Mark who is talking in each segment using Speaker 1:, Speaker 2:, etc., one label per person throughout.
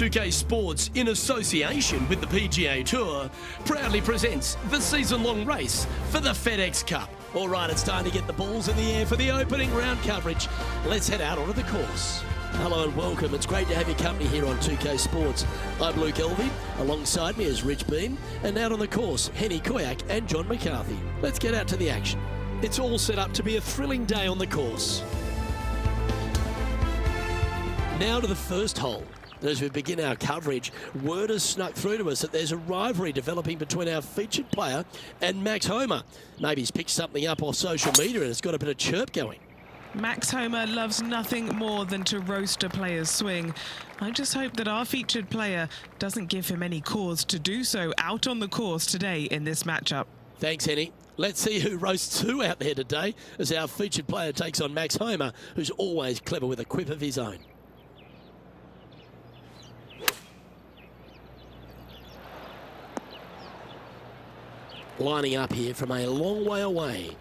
Speaker 1: 2K Sports, in association with the PGA Tour, proudly presents the season-long race for the FedEx Cup. All right, it's time to get the balls in the air for the opening round coverage. Let's head out onto the course. Hello and welcome. It's great to have your company here on 2K Sports. I'm Luke Elvey. Alongside me is Rich Beam. And out on the course, Henny Koyak and John McCarthy. Let's get out to the action. It's all set up to be a thrilling day on the course. Now to the first hole. As we begin our coverage, word has snuck through to us that there's a rivalry developing between our featured player and Max Homa. Maybe he's picked something up off social media and it's got a bit of chirp going.
Speaker 2: Max Homa loves nothing more than to roast a player's swing. I just hope that our featured player doesn't give him any cause to do so out on the course today in this matchup.
Speaker 1: Thanks, Henny. Let's see who roasts who out there today as our featured player takes on Max Homa, who's always clever with a quip of his own. Lining up here from a long way away.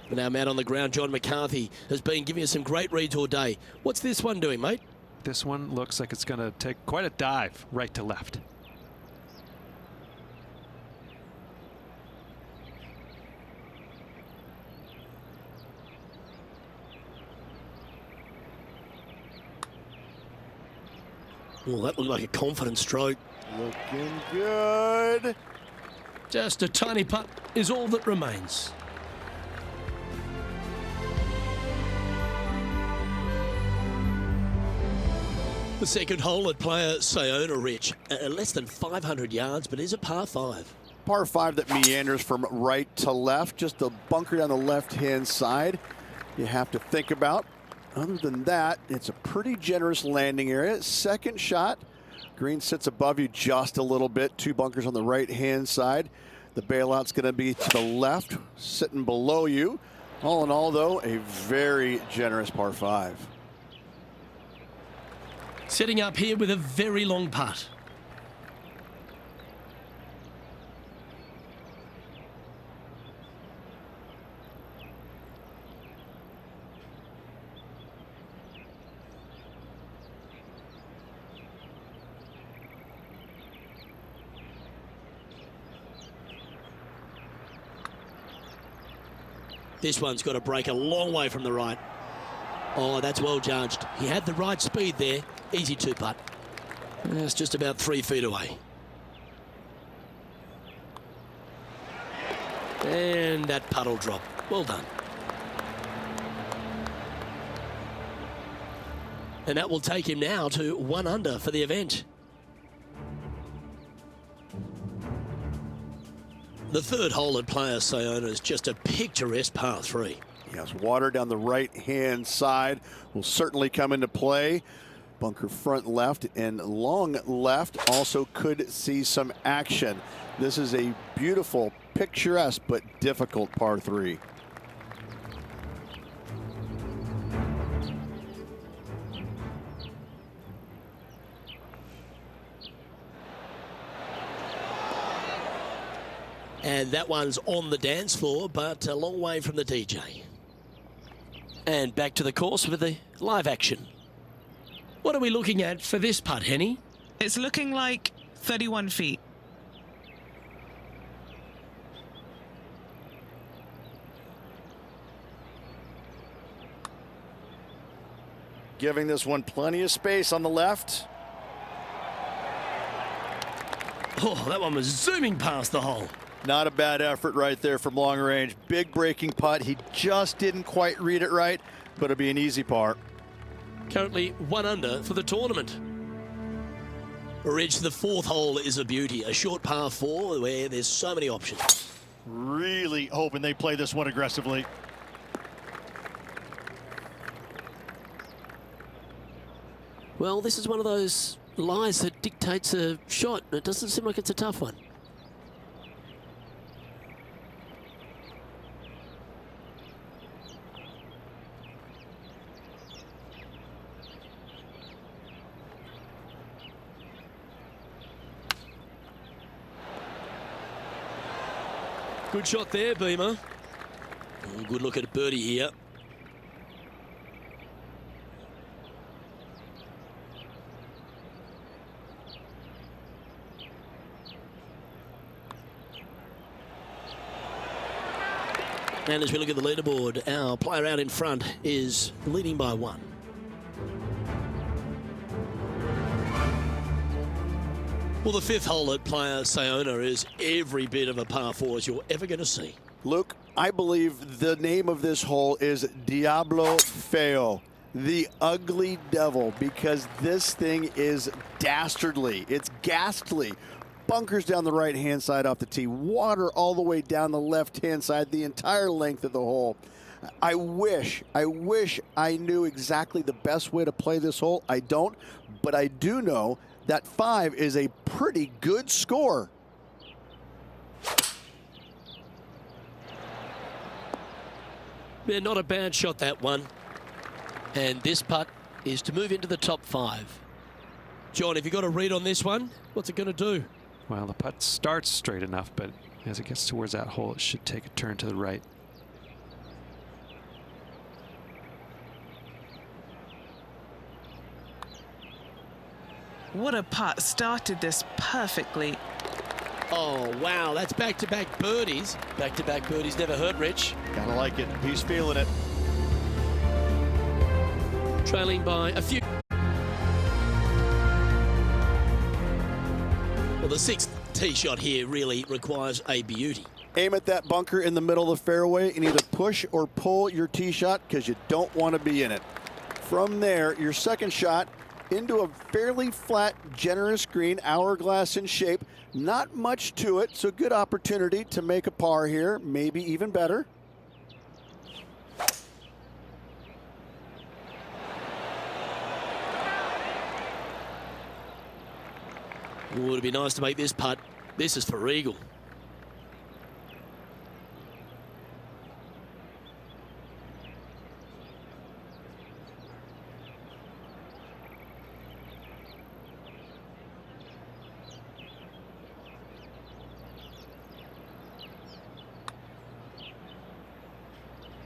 Speaker 1: And our man on the ground, John McCarthy, has been giving us some great reads all day. What's this one doing, mate?
Speaker 3: This one looks like it's going to take quite a dive right to left.
Speaker 1: Well, that looked like a confident stroke.
Speaker 4: Looking good.
Speaker 1: Just a tiny putt is all that remains. The second hole at player Sayona, Rich. Less than 500 yards, but is a par 5.
Speaker 4: Par 5 that meanders from right to left. Just a bunker down the left-hand side you have to think about. Other than that, it's a pretty generous landing area. Second shot. Green sits above you just a little bit. 2 bunkers on the right-hand side. The bailout's going to be to the left, sitting below you. All in all, though, a very generous par 5.
Speaker 1: Setting up here with a very long putt. This one's got to break a long way from the right. Oh, that's well judged. He had the right speed there. Easy 2-putt. That's just about 3 feet away. And that putt will drop. Well done. And that will take him now to 1 under for the event. The third hole at player Sayona is just a picturesque par 3.
Speaker 4: Yes, water down the right-hand side will certainly come into play. Bunker front left and long left also could see some action. This is a beautiful, picturesque, but difficult par 3.
Speaker 1: And that one's on the dance floor, but a long way from the DJ. And back to the course with the live action. What are we looking at for this putt, Henny?
Speaker 2: It's looking like 31 feet.
Speaker 4: Giving this one plenty of space on the left.
Speaker 1: Oh, that one was zooming past the hole.
Speaker 4: Not a bad effort right there from long range. Big breaking putt. He just didn't quite read it right, but it'll be an easy par.
Speaker 1: Currently 1 under for the tournament. Rich, the fourth hole is a beauty. A short par 4 where there's so many options.
Speaker 5: Really hoping they play this one aggressively.
Speaker 1: Well, this is one of those lies that dictates a shot. It doesn't seem like it's a tough one. Good shot there, Beamer. Good look at birdie here. And as we look at the leaderboard, our player out in front is leading by 1. Well, the 5th hole at Playa Sayona is every bit of a par 4 as you're ever going to see.
Speaker 4: Luke, I believe the name of this hole is Diablo Feo, the ugly devil, because this thing is dastardly. It's ghastly. Bunkers down the right-hand side off the tee, water all the way down the left-hand side, the entire length of the hole. I wish I knew exactly the best way to play this hole. I don't, but I do know that 5 is a pretty good score.
Speaker 1: Yeah, not a bad shot, that one. And this putt is to move into the top 5. John, have you got a read on this one? What's it going to do?
Speaker 3: Well, the putt starts straight enough, but as it gets towards that hole, it should take a turn to the right.
Speaker 2: What a putt. Started this perfectly.
Speaker 1: Oh, wow, that's back-to-back birdies. Back-to-back birdies never hurt, Rich.
Speaker 5: Gotta like it. He's feeling it.
Speaker 1: Trailing by a few. Well, the 6th tee shot here really requires a beauty.
Speaker 4: Aim at that bunker in the middle of the fairway and either push or pull your tee shot because you don't want to be in it. From there, your second shot into a fairly flat, generous green, hourglass in shape. Not much to it, so good opportunity to make a par here, maybe even better.
Speaker 1: Ooh, it'd be nice to make this putt. This is for eagle.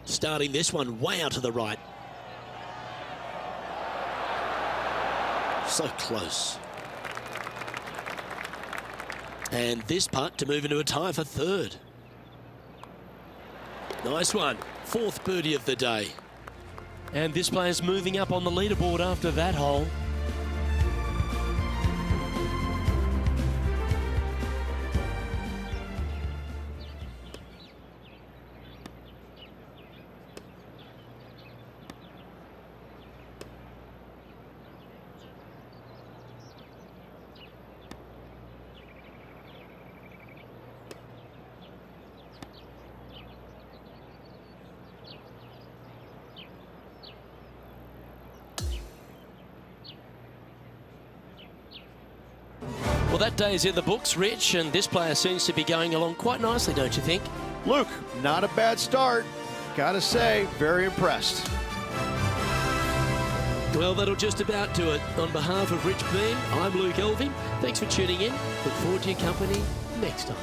Speaker 1: Starting this one way out to the right. So close. And this putt to move into a tie for 3rd. Nice one. 4th birdie of the day. And this player's moving up on the leaderboard after that hole. Well, that day is in the books, Rich, and this player seems to be going along quite nicely, don't you think?
Speaker 4: Luke, not a bad start. Gotta say, very impressed.
Speaker 1: Well, that'll just about do it. On behalf of Rich Beam, I'm Luke Elving. Thanks for tuning in. Look forward to your company next time.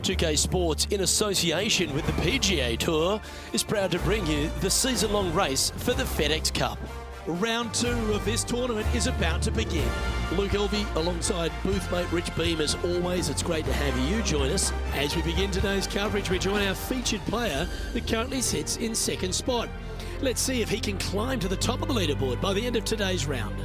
Speaker 1: 2K Sports, in association with the PGA Tour, is proud to bring you the season-long race for the FedEx Cup. Round 2 of this tournament is about to begin. Luke Elvey alongside boothmate Rich Beam. As always, it's great to have you join us. As we begin today's coverage, we join our featured player that currently sits in second spot. Let's see if he can climb to the top of the leaderboard by the end of today's round.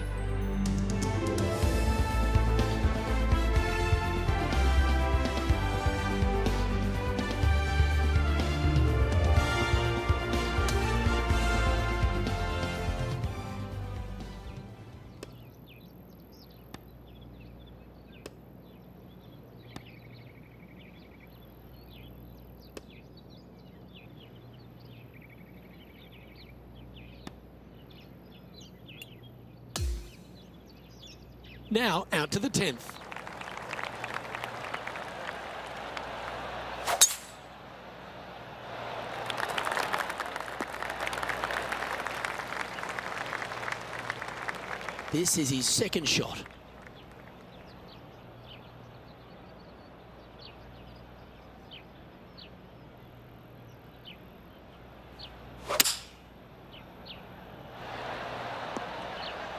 Speaker 1: Now out to the 10th. This is his second shot.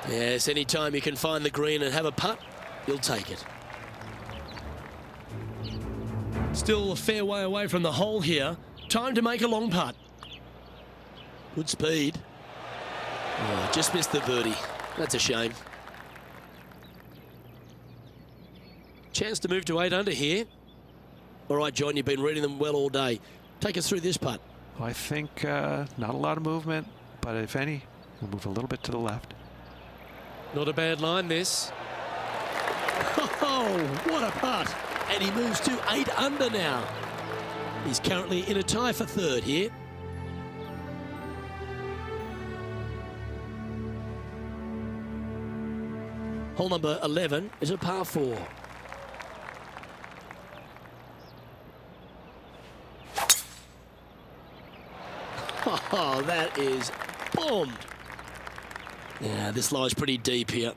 Speaker 1: Yes, anytime you can find the green and have a putt, you'll take it. Still a fair way away from the hole here. Time to make a long putt. Good speed. Oh, just missed the birdie. That's a shame. Chance to move to 8 under here. All right, John, you've been reading them well all day. Take us through this putt.
Speaker 3: Well, I think not a lot of movement, but if any, we'll move a little bit to the left.
Speaker 1: Not a bad line, this. Oh, what a putt. And he moves to 8 under now. He's currently in a tie for third here. Hole number 11 is a par 4. Oh, that is bombed. Yeah, this lies pretty deep here.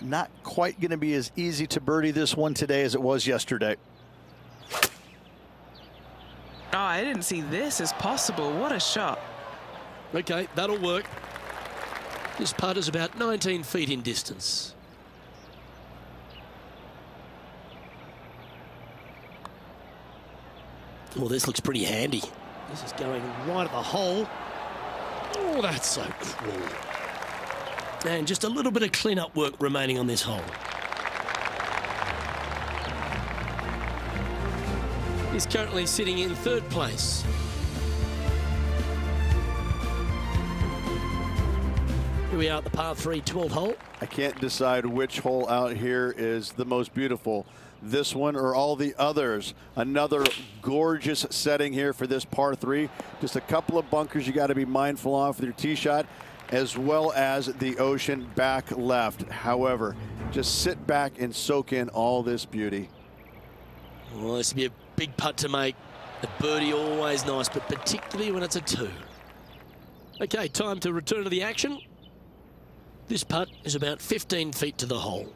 Speaker 5: Not quite going to be as easy to birdie this one today as it was yesterday.
Speaker 2: Oh, I didn't see this as possible. What a shot.
Speaker 1: Okay, that'll work. This putt is about 19 feet in distance. Oh, this looks pretty handy. This is going right at the hole. Oh, that's so cruel. And just a little bit of clean-up work remaining on this hole. He's currently sitting in third place. Here we are at the par 3 12th hole.
Speaker 4: I can't decide which hole out here is the most beautiful. This one or all the others. Another gorgeous setting here for this par 3. Just a couple of bunkers you got to be mindful of with your tee shot, as well as the ocean back left. However, just sit back and soak in all this beauty.
Speaker 1: Well, this would be a big putt to make. A birdie always nice, but particularly when it's a 2. Okay, time to return to the action. This putt is about 15 feet to the hole.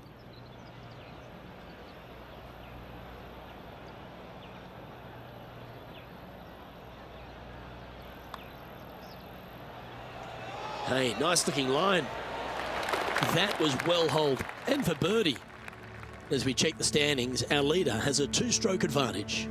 Speaker 1: Hey, nice looking line. That was well holed, and for birdie. As we check the standings, our leader has a 2-stroke advantage.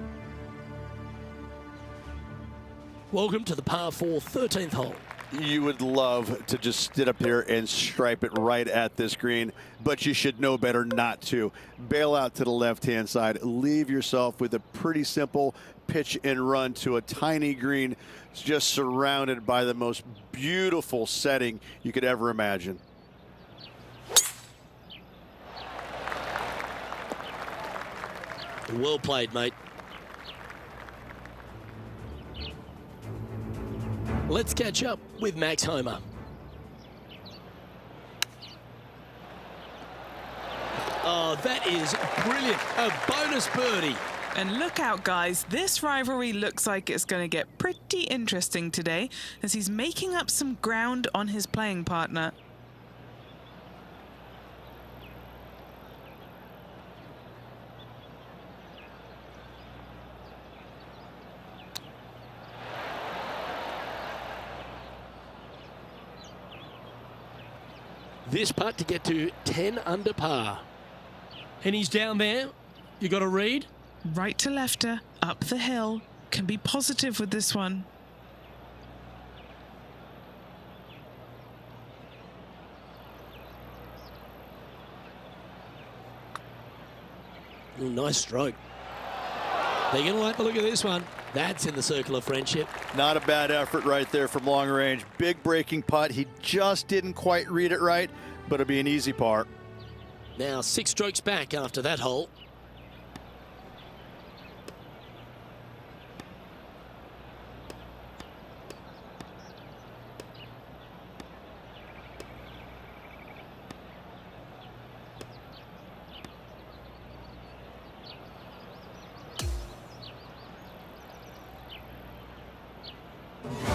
Speaker 1: Welcome to the par 4 13th hole.
Speaker 4: You would love to just sit up here and stripe it right at this green, but you should know better not to. Bail out to the left-hand side. Leave yourself with a pretty simple pitch and run to a tiny green, just surrounded by the most beautiful setting you could ever imagine.
Speaker 1: Well played, mate. Let's catch up with Max Homer. Oh, that is brilliant. A bonus birdie.
Speaker 2: And look out, guys. This rivalry looks like it's going to get pretty interesting today as he's making up some ground on his playing partner.
Speaker 1: this putt to get to 10 under par. And he's down there. You got a read?
Speaker 2: Right to lefter, up the hill. Can be positive with this one.
Speaker 1: Ooh, nice stroke. They're going to like the look of this one. That's in the circle of friendship.
Speaker 5: Not a bad effort right there from long range. Big breaking putt. He just didn't quite read it right, but it'll be an easy par.
Speaker 1: Now 6 strokes back after that hole.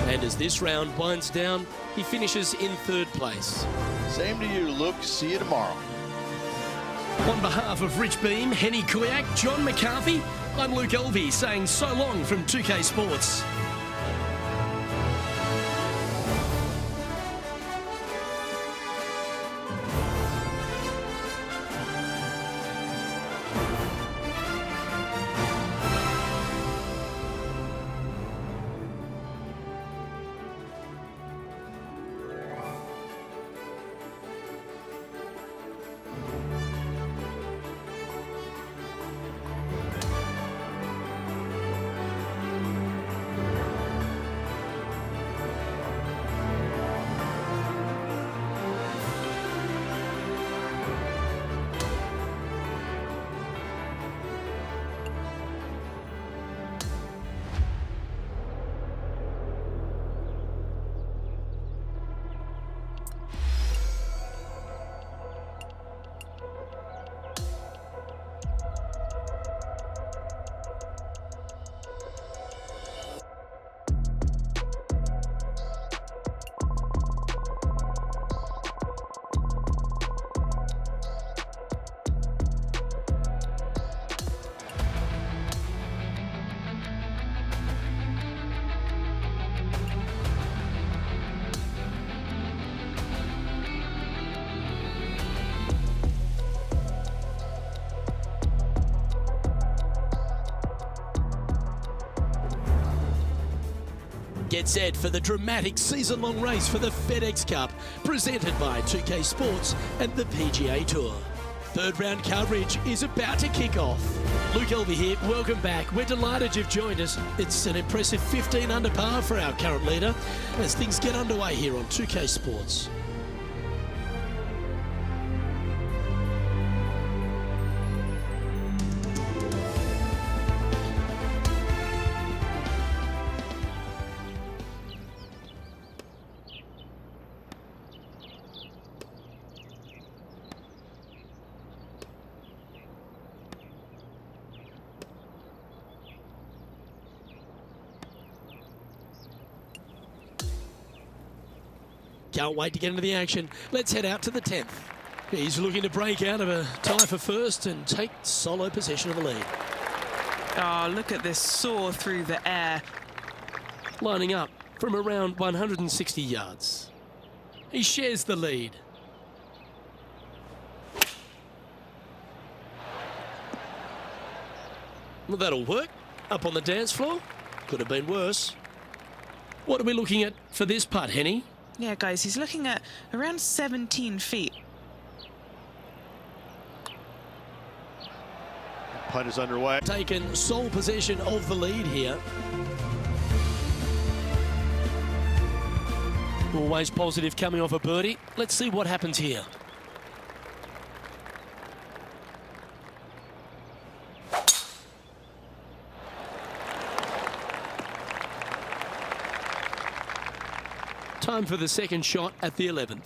Speaker 1: And as this round winds down, he finishes in 3rd place.
Speaker 5: Same to you, Luke. See you tomorrow.
Speaker 1: On behalf of Rich Beam, Henny Kuyak, John McCarthy, I'm Luke Elvey saying so long from 2K Sports. Get set for the dramatic season-long race for the FedEx Cup, presented by 2K Sports and the PGA Tour. 3rd round coverage is about to kick off. Luke Elvey here, welcome back. We're delighted you've joined us. It's an impressive 15 under par for our current leader as things get underway here on 2K Sports. Can't wait to get into the action. Let's head out to the 10th. He's looking to break out of a tie for first and take solo possession of the lead.
Speaker 2: Oh, look at this soar through the air.
Speaker 1: Lining up from around 160 yards. He shares the lead. Well, that'll work. Up on the dance floor. Could have been worse. What are we looking at for this putt, Henny?
Speaker 2: Yeah, guys, he's looking at around 17 feet.
Speaker 5: Putt is underway.
Speaker 1: Taken sole possession of the lead here. Always positive coming off a birdie. Let's see what happens here. Time for the second shot at the 11th.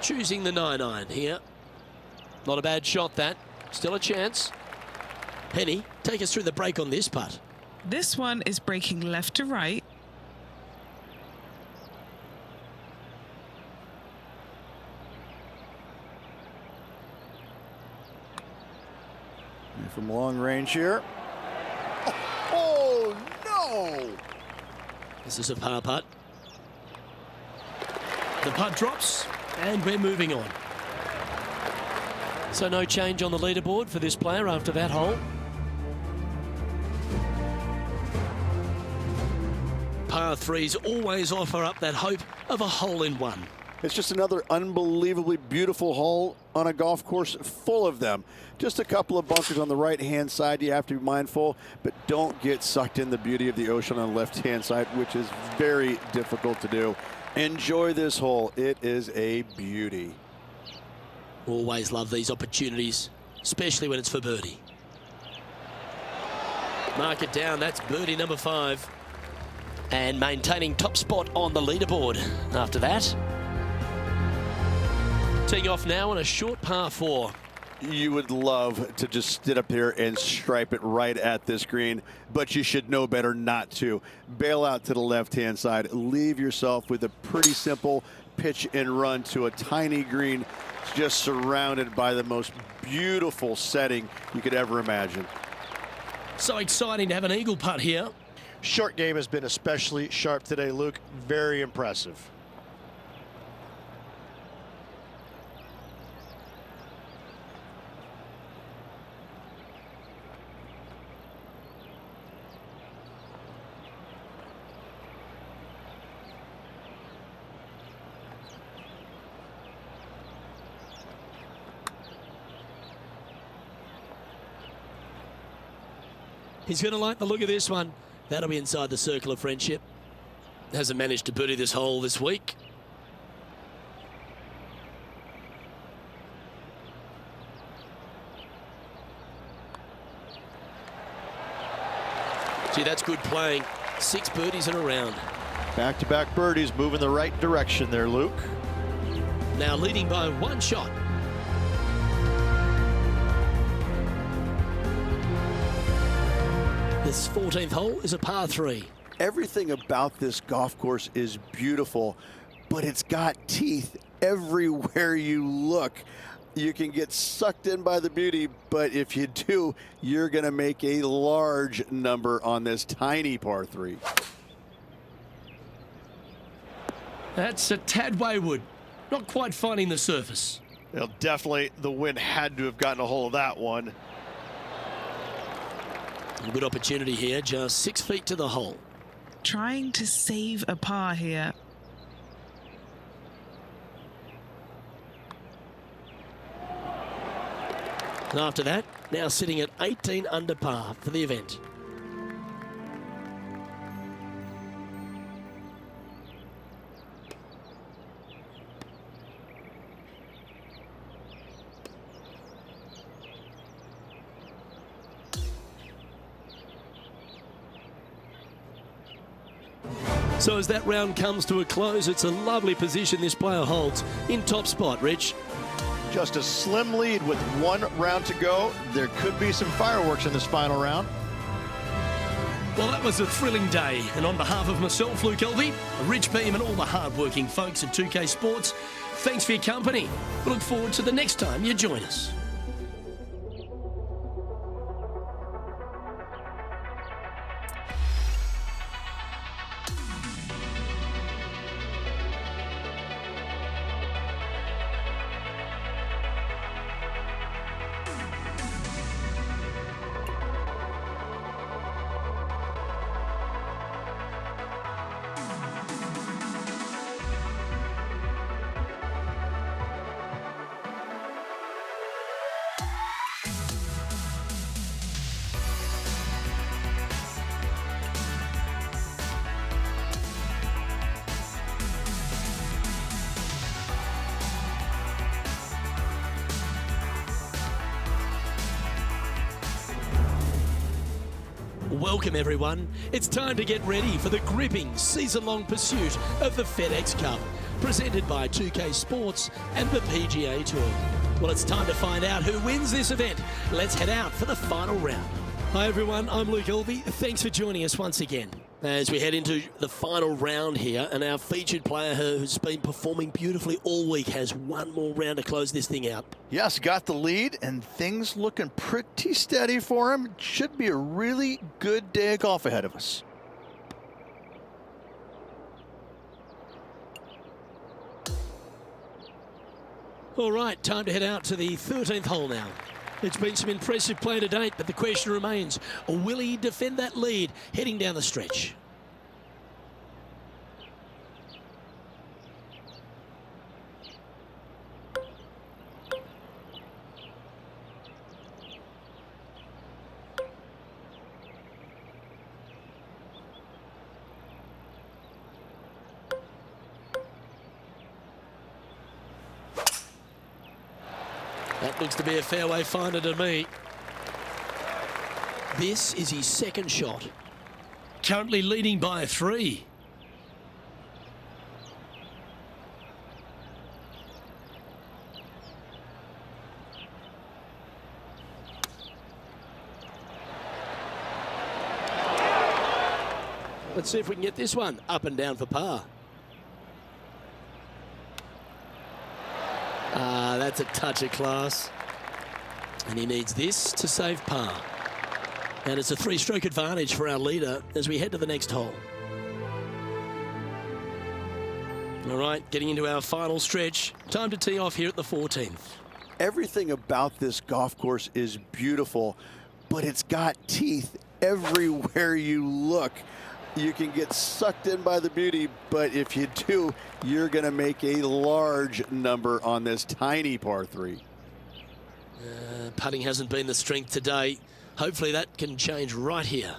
Speaker 1: Choosing the 9-iron here. Not a bad shot, that. Still a chance. Henny, take us through the break on this putt.
Speaker 2: This one is breaking left to right.
Speaker 5: And from long range here. Oh, no!
Speaker 1: This is a par putt. The putt drops, and we're moving on. So no change on the leaderboard for this player after that hole. Par threes always offer up that hope of a hole-in-one.
Speaker 4: It's just another unbelievably beautiful hole on a golf course full of them. Just a couple of bunkers on the right-hand side you have to be mindful, but don't get sucked in the beauty of the ocean on the left-hand side, which is very difficult to do. Enjoy this hole. It is a beauty.
Speaker 1: Always love these opportunities, especially when it's for birdie. Mark it down, that's birdie number 5. And maintaining top spot on the leaderboard after that. Teeing off now on a short par 4.
Speaker 4: You would love to just sit up here and stripe it right at this green, but you should know better not to. Bail out to the left-hand side. Leave yourself with a pretty simple pitch and run to a tiny green just surrounded by the most beautiful setting you could ever imagine.
Speaker 1: So exciting to have an eagle putt here.
Speaker 6: Short game has been especially sharp today, Luke. Very impressive.
Speaker 1: He's going to like the look of this one. That'll be inside the circle of friendship. Hasn't managed to birdie this hole this week. Gee, that's good playing. 6 birdies in a round.
Speaker 5: Back-to-back birdies, moving the right direction there, Luke.
Speaker 1: Now leading by 1 shot. This 14th hole is a par 3.
Speaker 4: Everything about this golf course is beautiful, but it's got teeth everywhere you look. You can get sucked in by the beauty, but if you do, you're going to make a large number on this tiny par 3.
Speaker 1: That's a tad wayward. Not quite finding the surface.
Speaker 6: Well, definitely the wind had to have gotten a hold of that one.
Speaker 1: A good opportunity here, just 6 feet to the hole.
Speaker 2: Trying to save a par here.
Speaker 1: And after that, now sitting at 18 under par for the event. So as that round comes to a close, it's a lovely position this player holds in top spot, Rich.
Speaker 5: Just a slim lead with 1 round to go. There could be some fireworks in this final round.
Speaker 1: Well, that was a thrilling day. And on behalf of myself, Luke Elvey, Rich Beam and all the hard-working folks at 2K Sports, thanks for your company. We look forward to the next time you join us. Welcome everyone. It's time to get ready for the gripping season-long pursuit of the FedEx Cup, presented by 2K Sports and the PGA Tour. Well, it's time to find out who wins this event. Let's head out for the final round. Hi everyone, I'm Luke Elvey. Thanks for joining us once again. As we head into the final round here, and our featured player who's been performing beautifully all week has one more round to close this thing out.
Speaker 5: Yes, got the lead, and things looking pretty steady for him. Should be a really good day of golf ahead of us.
Speaker 1: All right, time to head out to the 13th hole now. It's been some impressive play to date, but the question remains, will he defend that lead heading down the stretch? That looks to be a fairway finder to me. This is his second shot. Currently leading by 3. Let's see if we can get this one up and down for par. That's a touch of class. And he needs this to save par. And it's a 3-stroke advantage for our leader as we head to the next hole. All right, getting into our final stretch. Time to tee off here at the 14th.
Speaker 4: Everything about this golf course is beautiful, but it's got teeth everywhere you look. You can get sucked in by the beauty, but if you do, you're going to make a large number on this tiny par 3.
Speaker 1: Putting hasn't been the strength today. Hopefully that can change right here.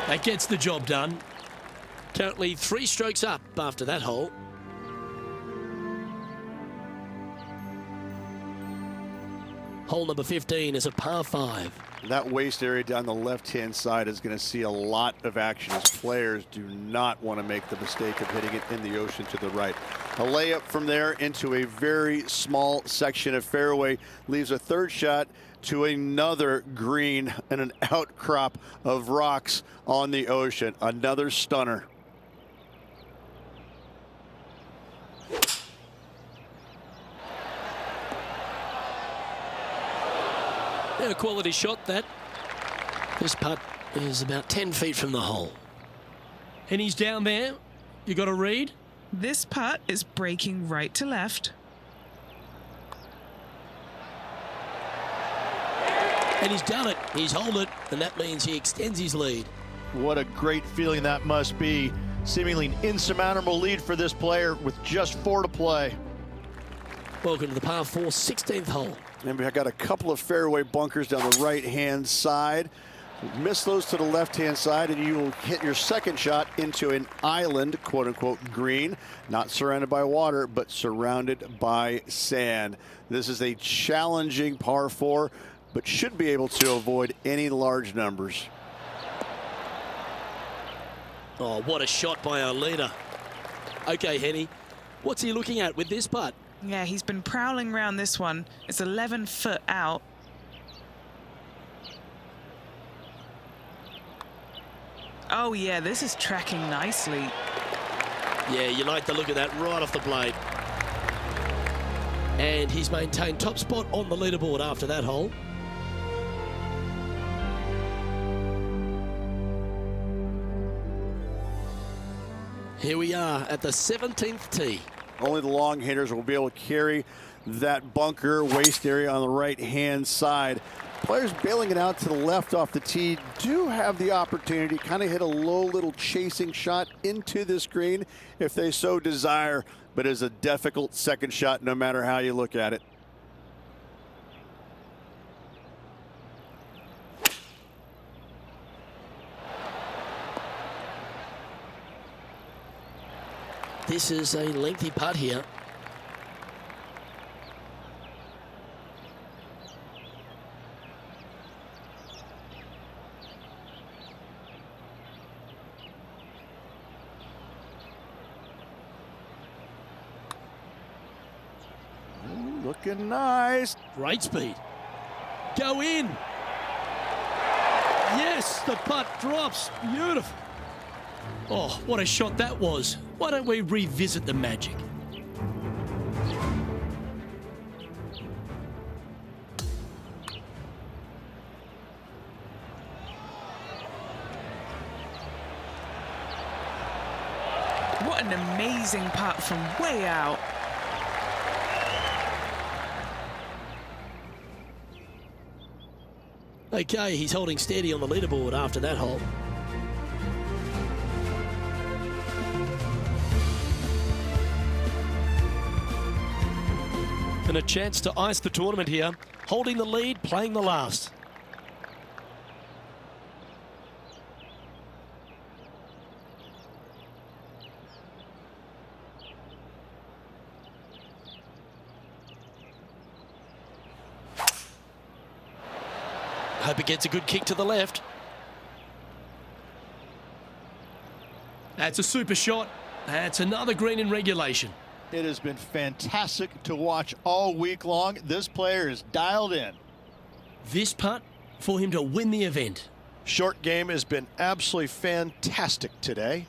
Speaker 1: That gets the job done. Currently 3 strokes up after that hole. Hole number 15 is a par 5.
Speaker 4: That waist area down the left-hand side is going to see a lot of action as players do not want to make the mistake of hitting it in the ocean to the right. A layup from there into a very small section of fairway leaves a third shot to another green and an outcrop of rocks on the ocean. Another stunner.
Speaker 1: A quality shot that. This putt is about 10 feet from the hole. And he's down there. You got to read.
Speaker 2: This putt is breaking right to left.
Speaker 1: And he's done it. He's holed it. And that means he extends his lead.
Speaker 5: What a great feeling that must be. Seemingly an insurmountable lead for this player with just 4 to play.
Speaker 1: Welcome to the par 4 16th hole.
Speaker 4: And we've got a couple of fairway bunkers down the right-hand side. Miss those to the left-hand side, and you will hit your second shot into an island, quote-unquote, green. Not surrounded by water, but surrounded by sand. This is a challenging par 4, but should be able to avoid any large numbers.
Speaker 1: Oh, what a shot by our leader. Okay, Henny, what's he looking at with this putt?
Speaker 2: Yeah, he's been prowling around this one. It's 11 foot out. Oh, yeah, this is tracking nicely.
Speaker 1: Yeah, you like the look of that right off the blade. And he's maintained top spot on the leaderboard after that hole. Here we are at the 17th tee.
Speaker 4: Only the long hitters will be able to carry that bunker waist area on the right-hand side. Players bailing it out to the left off the tee do have the opportunity to kind of hit a low little chasing shot into this green if they so desire, but it's a difficult second shot no matter how you look at it.
Speaker 1: This is a lengthy putt here.
Speaker 4: Looking nice.
Speaker 1: Great speed. Go in. Yes, the putt drops. Beautiful. Oh, what a shot that was. Why don't we revisit the magic?
Speaker 2: What an amazing putt from way out.
Speaker 1: Okay, he's holding steady on the leaderboard after that hole. And a chance to ice the tournament here. Holding the lead, playing the last. Hope it gets a good kick to the left. That's a super shot. That's another green in regulation.
Speaker 5: It has been fantastic to watch all week long. This player is dialed in.
Speaker 1: This putt for him to win the event.
Speaker 6: Short game has been absolutely fantastic today.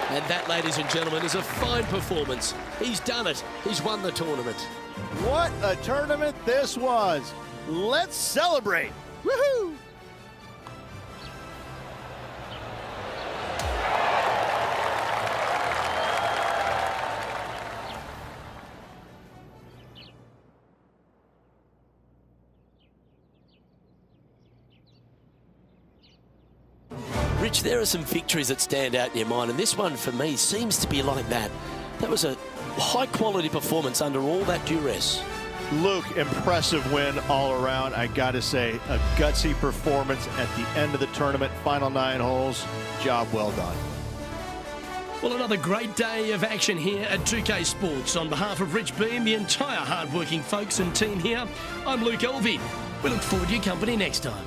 Speaker 1: And that, ladies and gentlemen, is a fine performance. He's done it. He's won the tournament.
Speaker 4: What a tournament this was. Let's celebrate. Woohoo!
Speaker 1: Rich, there are some victories that stand out in your mind, and this one for me seems to be like that. That was a high-quality performance under all that duress.
Speaker 6: Luke, impressive win all around. I got to say, a gutsy performance at the end of the tournament. Final 9 holes. Job well done.
Speaker 1: Well, another great day of action here at 2K Sports. On behalf of Rich Beam, the entire hard-working folks and team here, I'm Luke Elvey. We look forward to your company next time.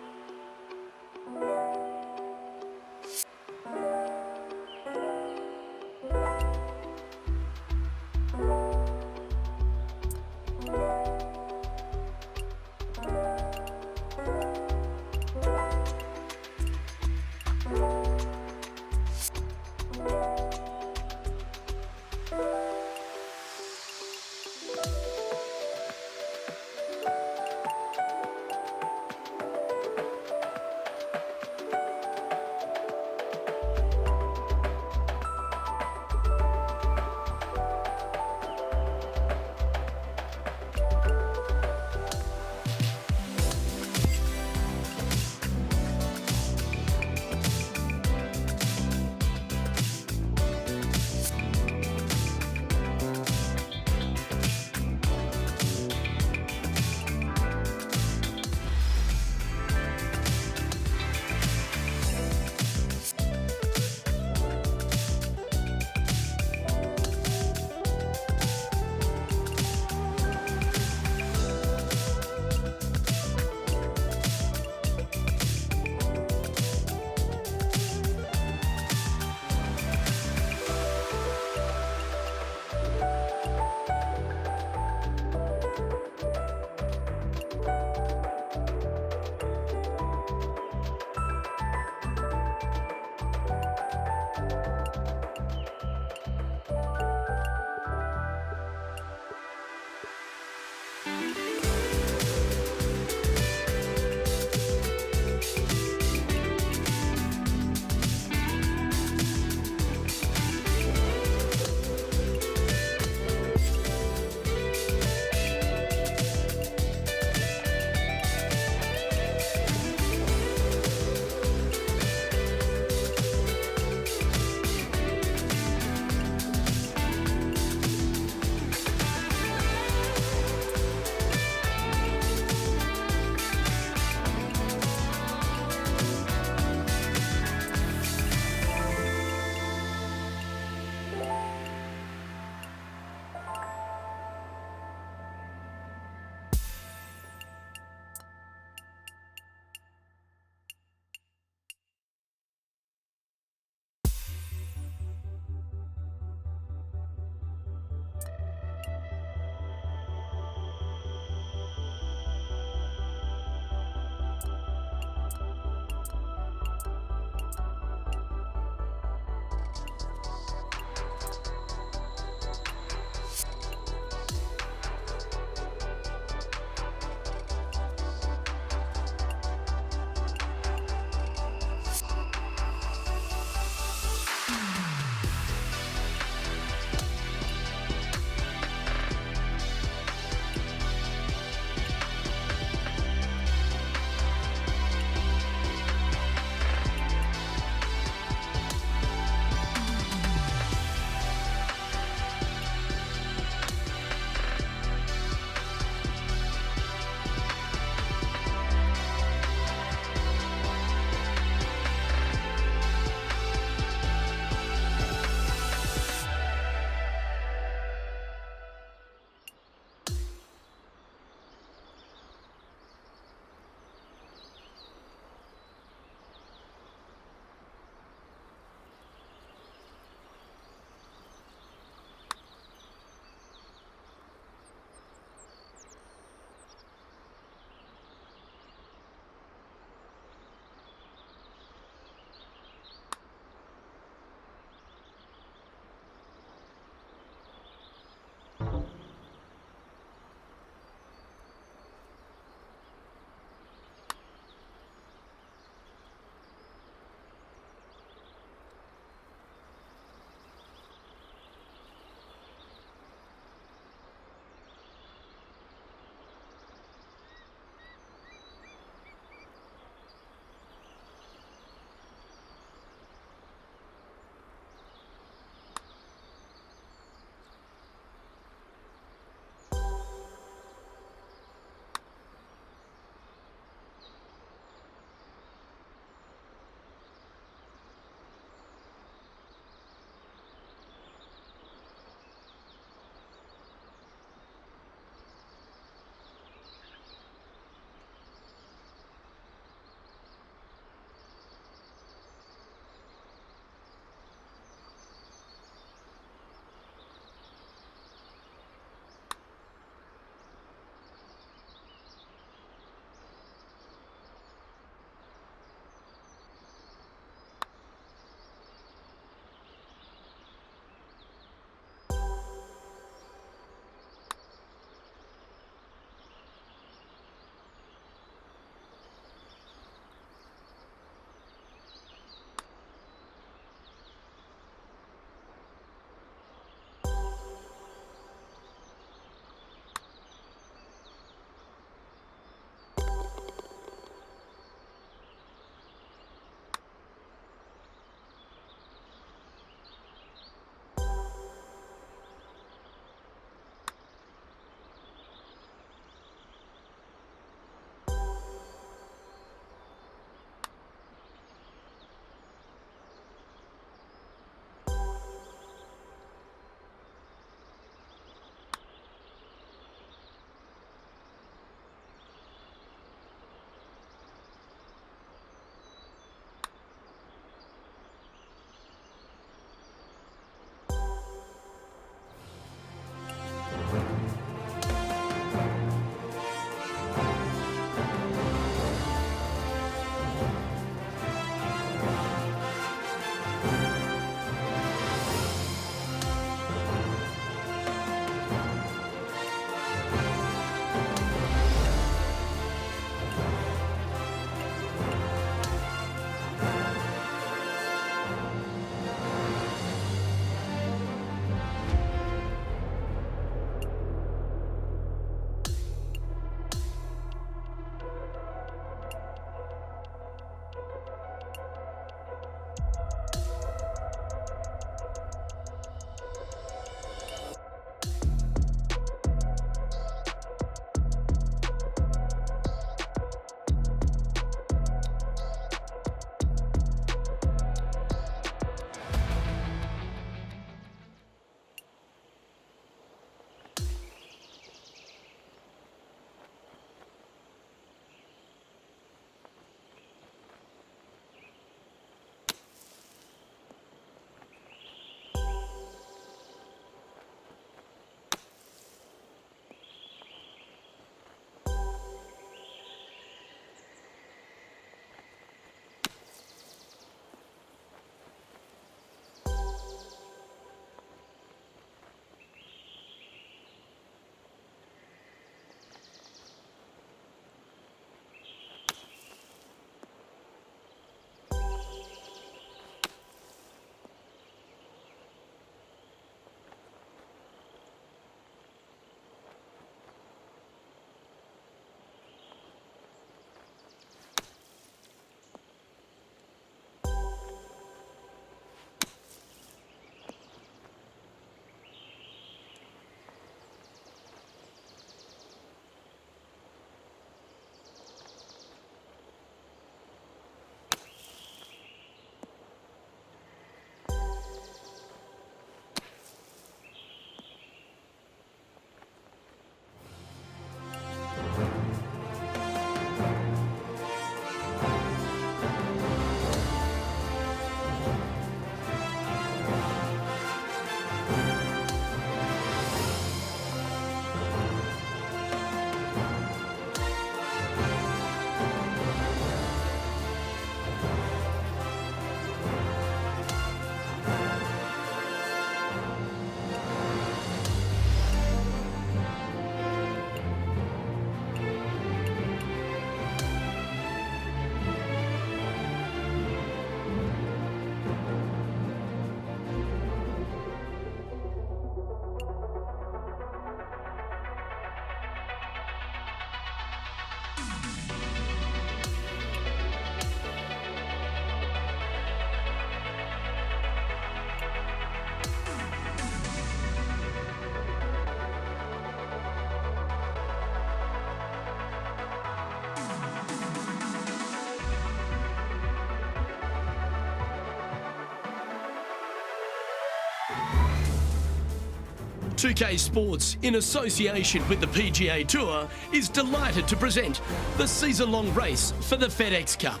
Speaker 1: 2K Sports, in association with the PGA Tour, is delighted to present the season-long race for the FedEx Cup.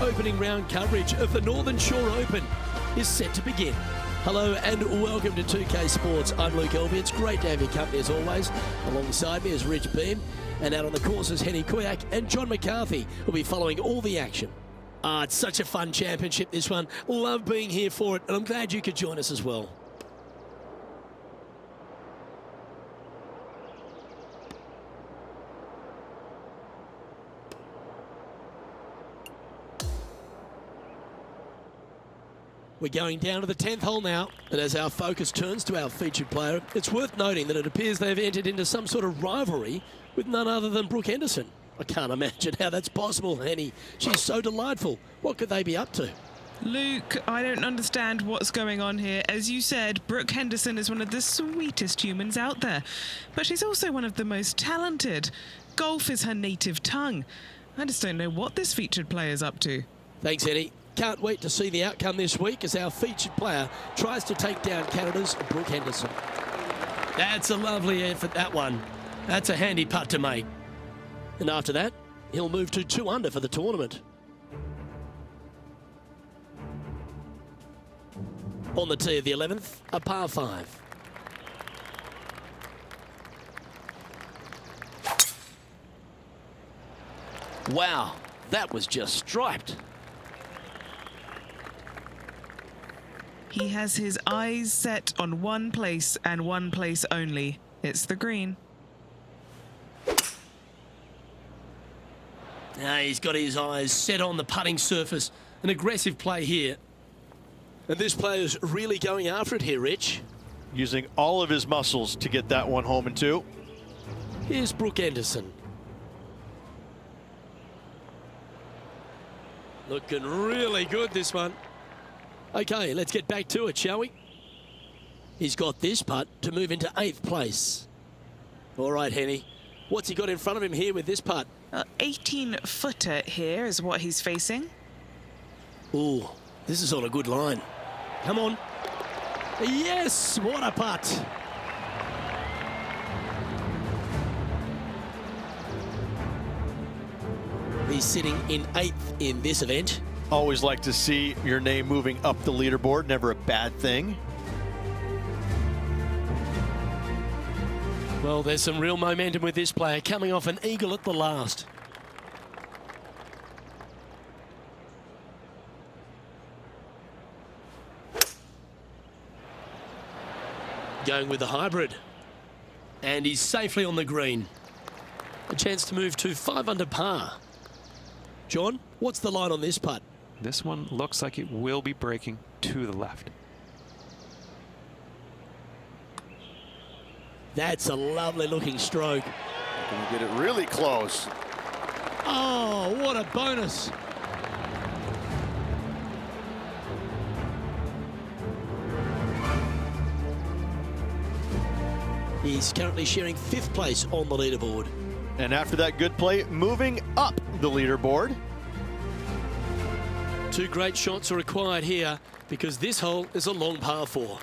Speaker 1: Opening round coverage of the Northern Shore Open is set to begin. Hello and welcome to 2K Sports. I'm Luke Elby. It's great to have your company as always. Alongside me is Rich Beam, and out on the course is Henny Kuyak and John McCarthy, who'll be following all the action. It's such a fun championship, this one. Love being here for it, and I'm glad you could join us as well. We're going down to the 10th hole now, and as our focus turns to our featured player, it's worth noting that it appears they've entered into some sort of rivalry with none other than Brooke Henderson. I can't imagine how that's possible, Henny. She's so delightful. What could they be up to?
Speaker 2: Luke, I don't understand what's going on here. As you said, Brooke Henderson is one of the sweetest humans out there, but she's also one of the most talented. Golf is her native tongue. I just don't know what this featured player's up to.
Speaker 1: Thanks, Henny. Can't wait to see the outcome this week as our featured player tries to take down Canada's Brooke Henderson. That's a lovely effort, that one. That's a handy putt to make. And after that, he'll move to 2 under for the tournament. On the tee of the 11th, a par 5. Wow, that was just striped.
Speaker 2: He has his eyes set on one place and one place only. It's the green.
Speaker 1: He's got his eyes set on the putting surface. An aggressive play here. And this player's really going after it here, Rich.
Speaker 6: Using all of his muscles to get that one home in 2.
Speaker 1: Here's Brooke Henderson. Looking really good, this one. Okay, let's get back to it, shall we? He's got this putt to move into 8th place. All right, Henny. What's he got in front of him here with this putt?
Speaker 2: 18-footer here is what he's facing.
Speaker 1: Ooh, this is on a good line. Come on. Yes, what a putt. He's sitting in 8th in this event.
Speaker 6: Always like to see your name moving up the leaderboard. Never a bad thing.
Speaker 1: Well, there's some real momentum with this player, coming off an eagle at the last. Going with the hybrid. And he's safely on the green. A chance to move to 5 under par. John, what's the line on this putt?
Speaker 3: This one looks like it will be breaking to the left.
Speaker 1: That's a lovely looking stroke.
Speaker 4: Gonna get it really close.
Speaker 1: Oh, what a bonus. He's currently sharing 5th place on the leaderboard.
Speaker 6: And after that good play, moving up the leaderboard.
Speaker 1: 2 great shots are required here because this hole is a long par 4.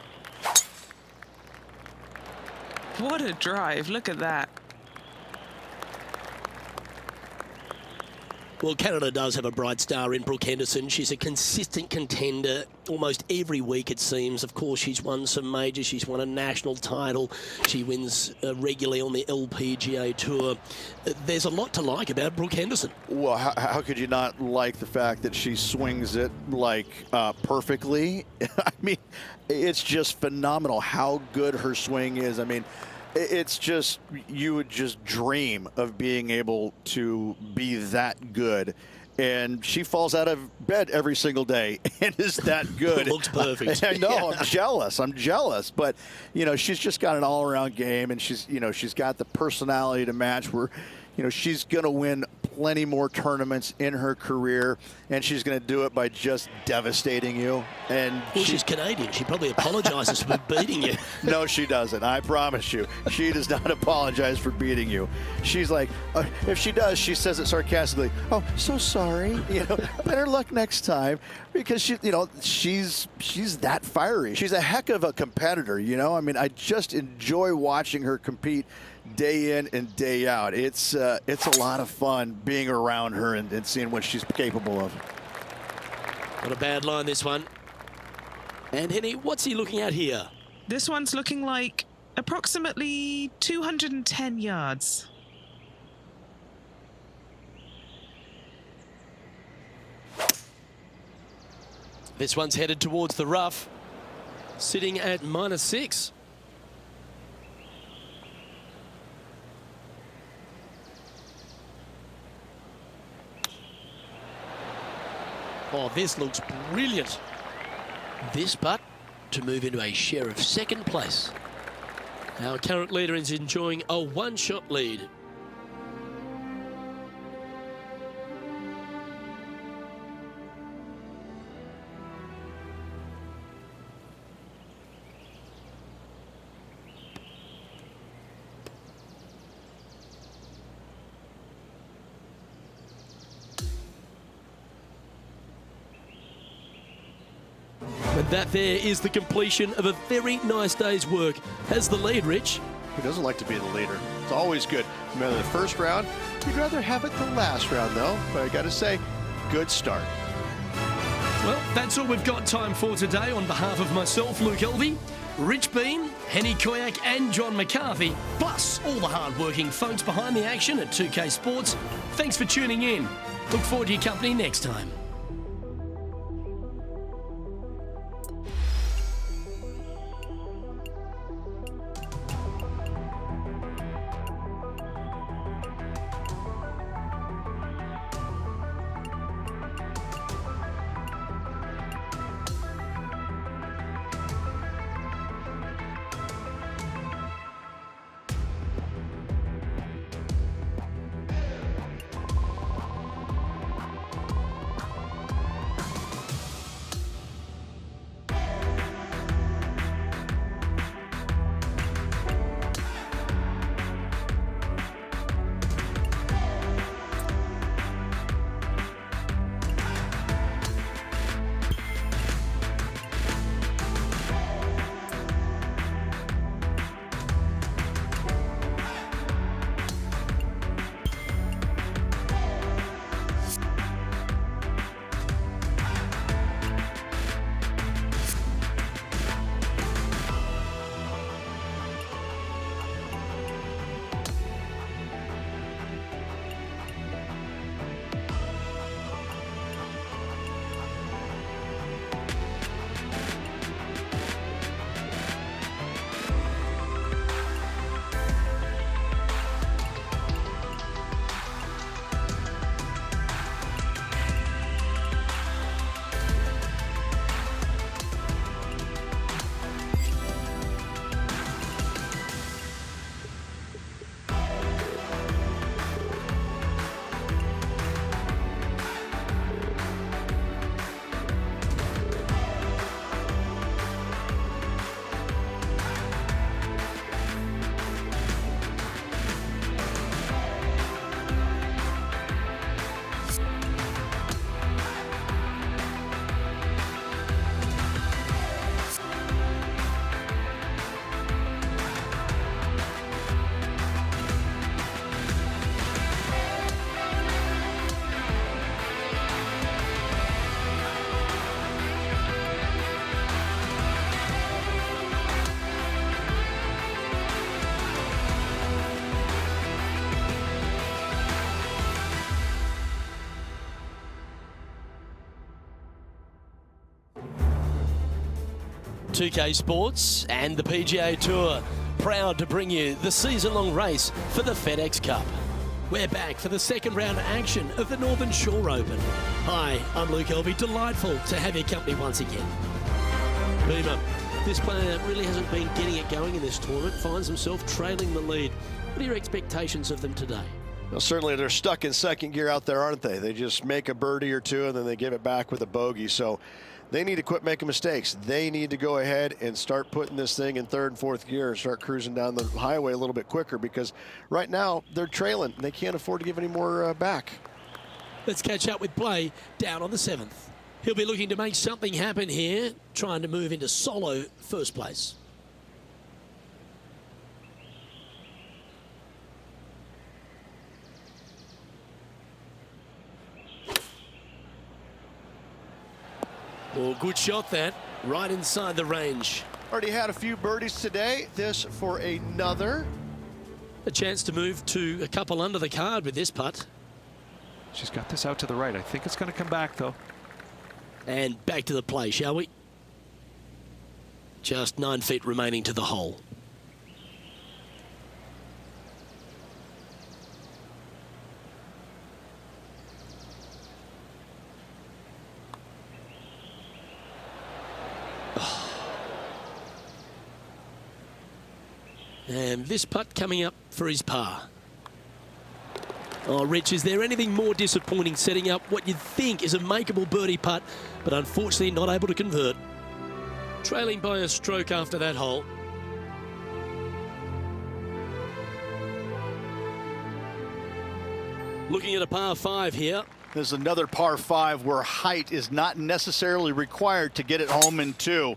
Speaker 2: What a drive, look at that.
Speaker 1: Well, Canada does have a bright star in Brooke Henderson. She's a consistent contender almost every week, it seems. Of course, she's won some majors. She's won a national title. She wins regularly on the LPGA Tour. There's a lot to like about Brooke Henderson.
Speaker 4: Well, how could you not like the fact that she swings it like perfectly? I mean, it's just phenomenal how good her swing is. I mean, it's just, you would just dream of being able to be that good. And she falls out of bed every single day and is that good.
Speaker 1: Looks perfect.
Speaker 4: I know,
Speaker 1: Yeah.
Speaker 4: I'm jealous. I'm jealous. But, you know, she's just got an all-around game, and she's, you know, she's got the personality to match where,
Speaker 5: you know, she's going to win plenty more tournaments in her career, and she's going to do it by just devastating you. And
Speaker 1: Well, she's Canadian. She probably apologises for beating you.
Speaker 5: no, she doesn't. I promise you. She does not apologize for beating you. She's like, if she does, she says it sarcastically. Oh, so sorry. You know, better luck next time, because she, you know, she's that fiery. She's a heck of a competitor. You know, I mean, I just enjoy watching her compete day in and day out. It's a lot of fun being around her and seeing what she's capable of.
Speaker 1: Not a bad line, this one. And Henny, what's he looking at here?
Speaker 2: This one's looking like approximately 210 yards.
Speaker 1: This one's headed towards the rough, sitting at -6. Oh, this looks brilliant. This putt to move into a share of second place. Our current leader is enjoying a one-shot lead. And that there is the completion of a very nice day's work. As the lead, Rich.
Speaker 6: Who doesn't like to be the leader? It's always good. No matter the first round, you'd rather have it the last round, though. But I got to say, good start.
Speaker 1: Well, that's all we've got time for today. On behalf of myself, Luke Elvey, Rich Bean, Henny Koyak and John McCarthy, plus all the hard-working folks behind the action at 2K Sports, thanks for tuning in. Look forward to your company next time. .2K Sports and the PGA Tour, proud to bring you the season-long race for the FedEx Cup. We're back for the second round of action of the Northern Shore Open. Hi, I'm Luke Elvey. Delightful to have your company once again. Beamer, this player really hasn't been getting it going in this tournament, finds himself trailing the lead. What are your expectations of them today?
Speaker 6: Well, certainly they're stuck in second gear out there, aren't they? They just make a birdie or two and then they give it back with a bogey. So they need to quit making mistakes. They need to go ahead and start putting this thing in third and fourth gear and start cruising down the highway a little bit quicker, because right now they're trailing. They can't afford to give any more back.
Speaker 1: Let's catch up with play down on the 7th. He'll be looking to make something happen here, trying to move into solo first place. Oh, good shot that, right inside the range.
Speaker 6: Already had a few birdies today. This for another.
Speaker 1: A chance to move to a couple under the card with this putt.
Speaker 3: She's got this out to the right. I think it's going to come back, though.
Speaker 1: And back to the play, shall we? Just 9 feet remaining to the hole. And this putt coming up for his par. Oh, Rich, is there anything more disappointing setting up what you'd think is a makeable birdie putt, but unfortunately not able to convert? Trailing by a stroke after that hole. Looking at a par 5 here.
Speaker 5: There's another par 5 where height is not necessarily required to get it home in 2.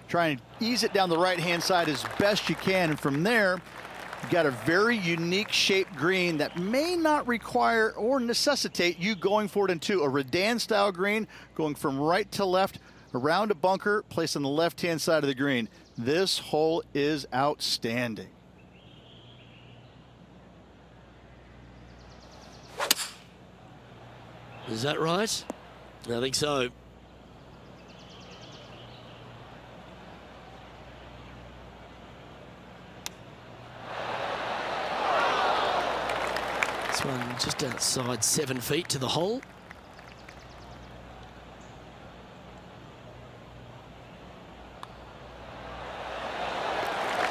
Speaker 5: Try and ease it down the right-hand side as best you can, and from there, you've got a very unique shaped green that may not require or necessitate you going for it in 2. A Redan-style green going from right to left around a bunker placed on the left-hand side of the green. This hole is outstanding.
Speaker 1: Is that right? I think so. This one just outside 7 feet to the hole.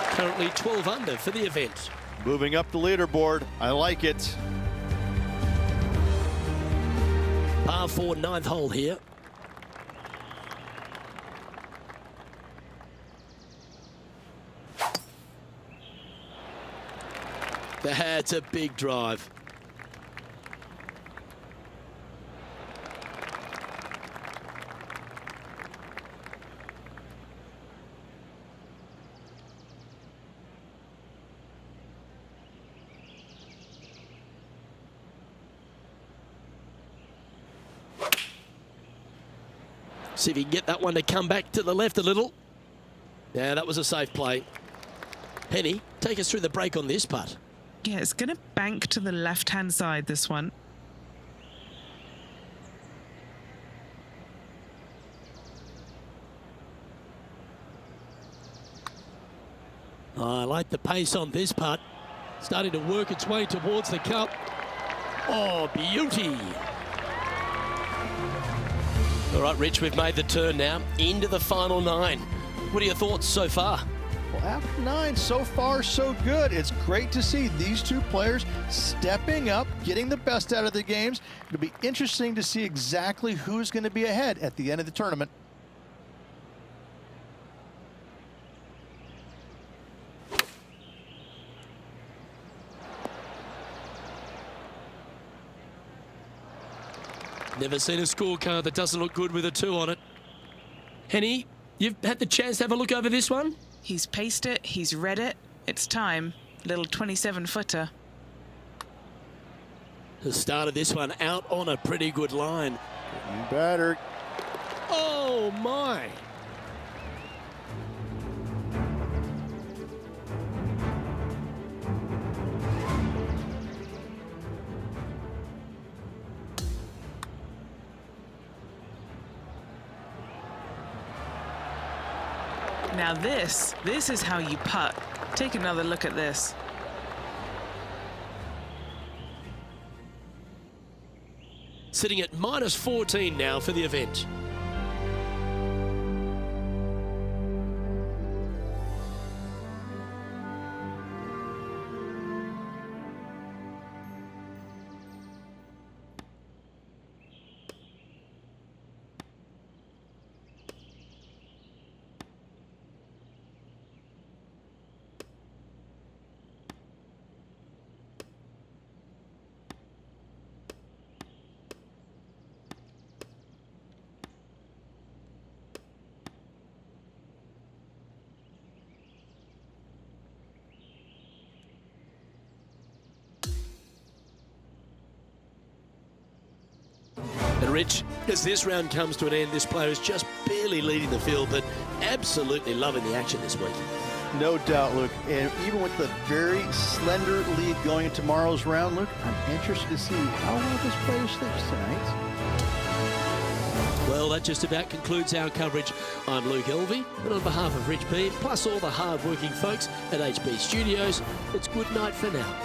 Speaker 1: Currently 12 under for the event.
Speaker 5: Moving up the leaderboard. I like it.
Speaker 1: Par 4, 9th hole here. That's a big drive. See if he can get that one to come back to the left a little. Yeah, that was a safe play. Penny, take us through the break on this putt.
Speaker 2: Yeah, it's going to bank to the left-hand side, this one.
Speaker 1: Oh, I like the pace on this putt. Starting to work its way towards the cup. Oh, beauty. All right, Rich, we've made the turn now into the final 9. What are your thoughts so far?
Speaker 5: Well, after 9, so far so good. It's great to see these two players stepping up, getting the best out of the games. It'll be interesting to see exactly who's going to be ahead at the end of the tournament.
Speaker 1: Never seen a scorecard that doesn't look good with a 2 on it. Henny, you've had the chance to have a look over this one?
Speaker 2: He's paced it, he's read it. It's time. Little 27-footer.
Speaker 1: The start of this one out on a pretty good line.
Speaker 5: Better.
Speaker 1: Oh, my.
Speaker 2: Now this is how you putt. Take another look at this.
Speaker 1: Sitting at -14 now for the event. And Rich, as this round comes to an end, this player is just barely leading the field, but absolutely loving the action this week.
Speaker 5: No doubt, Luke. And even with the very slender lead going in tomorrow's round, Luke, I'm interested to see how well this player sleeps tonight.
Speaker 1: Well, that just about concludes our coverage. I'm Luke Elvey, and on behalf of Rich B, plus all the hard-working folks at HB Studios, it's good night for now.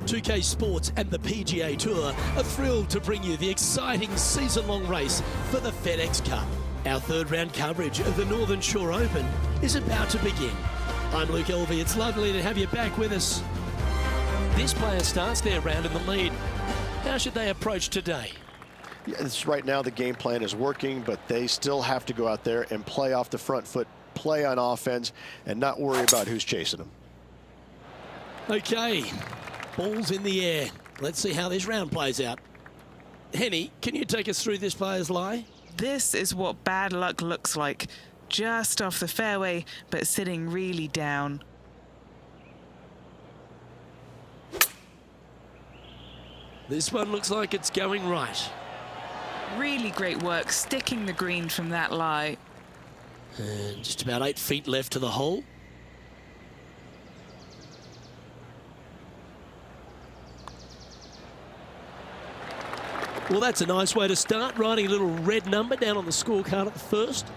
Speaker 1: 2K Sports and the PGA Tour are thrilled to bring you the exciting season-long race for the FedEx Cup. Our third round coverage of the Northern Shore Open is about to begin. I'm Luke Elvey. It's lovely to have you back with us. This player starts their round in the lead. How should they approach today?
Speaker 6: Yes, right now the game plan is working, but they still have to go out there and play off the front foot, play on offense, and not worry about who's chasing them.
Speaker 1: Okay, ball's in the air. Let's see how this round plays out. Henny, can you take us through this player's lie?
Speaker 2: This is what bad luck looks like. Just off the fairway, but sitting really down.
Speaker 1: This one looks like it's going right.
Speaker 2: Really great work sticking the green from that lie.
Speaker 1: And just about 8 feet left to the hole. Well, that's a nice way to start, writing a little red number down on the scorecard at the first.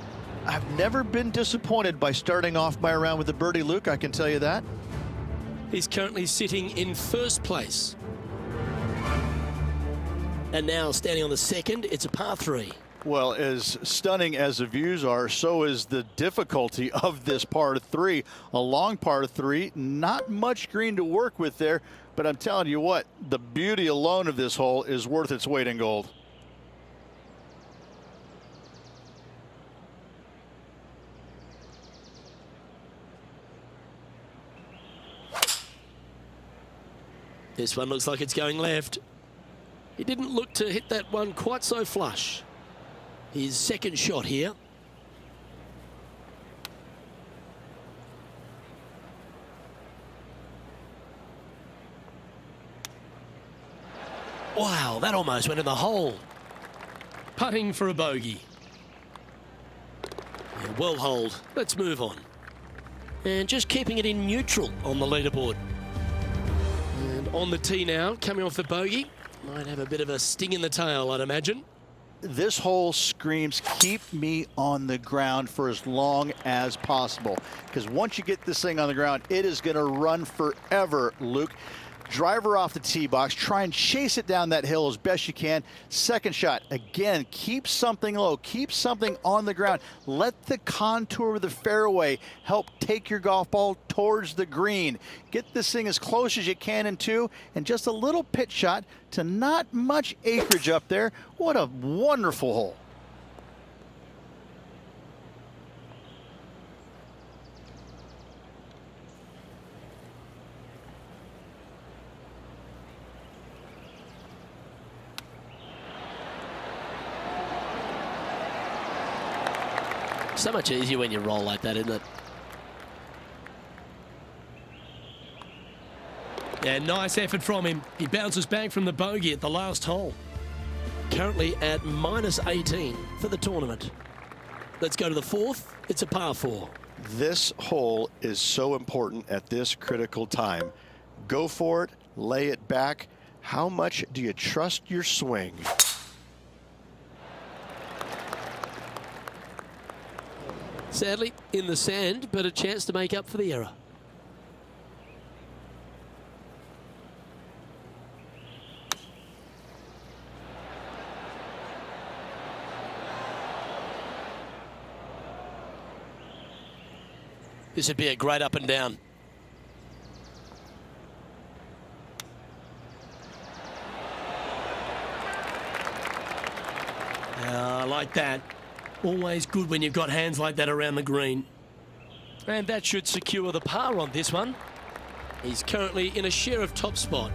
Speaker 5: I've never been disappointed by starting off my round with a birdie, Luke, I can tell you that.
Speaker 1: He's currently sitting in first place. And now standing on the second, it's a par 3.
Speaker 5: Well, as stunning as the views are, so is the difficulty of this par 3. A long par 3, not much green to work with there, but I'm telling you what, the beauty alone of this hole is worth its weight in gold.
Speaker 1: This one looks like it's going left. He didn't look to hit that one quite so flush. His second shot here. Wow, that almost went in the hole. Putting for a bogey. Yeah, well holed. Let's move on. And just keeping it in neutral on the leaderboard. And on the tee now, coming off the bogey. Might have a bit of a sting in the tail, I'd imagine.
Speaker 5: This hole screams, keep me on the ground for as long as possible. Because once you get this thing on the ground, it is going to run forever, Luke. Driver off the tee box, try and chase it down that hill as best you can. Second shot, again, keep something low, keep something on the ground. Let the contour of the fairway help take your golf ball towards the green. Get this thing as close as you can in 2, and just a little pitch shot to not much acreage up there. What a wonderful hole.
Speaker 1: So much easier when you roll like that, isn't it? Yeah, nice effort from him. He bounces back from the bogey at the last hole. Currently at -18 for the tournament. Let's go to the fourth. It's a par 4.
Speaker 6: This hole is so important at this critical time. Go for it, lay it back. How much do you trust your swing?
Speaker 1: Sadly, in the sand, but a chance to make up for the error. This would be a great up and down. I like that. Always good when you've got hands like that around the green. And that should secure the par on this one. He's currently in a share of top spot.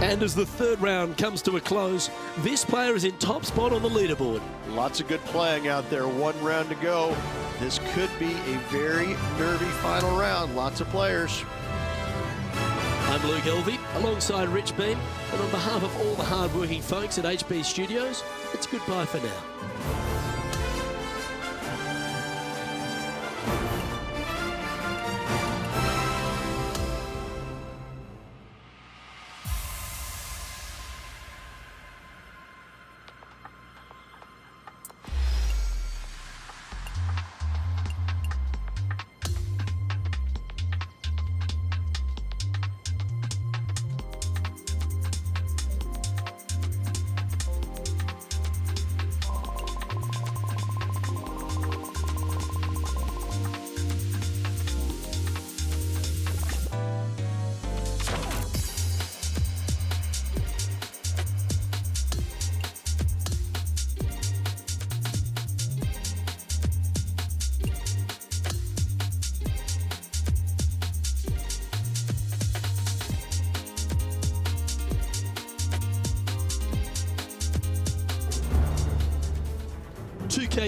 Speaker 1: And as the third round comes to a close, this player is in top spot on the leaderboard.
Speaker 6: Lots of good playing out there. 1 round to go. This could be a very nervy final round. Lots of players.
Speaker 1: I'm Luke Elvey, alongside Rich Beam, and on behalf of all the hard-working folks at HB Studios, it's goodbye for now.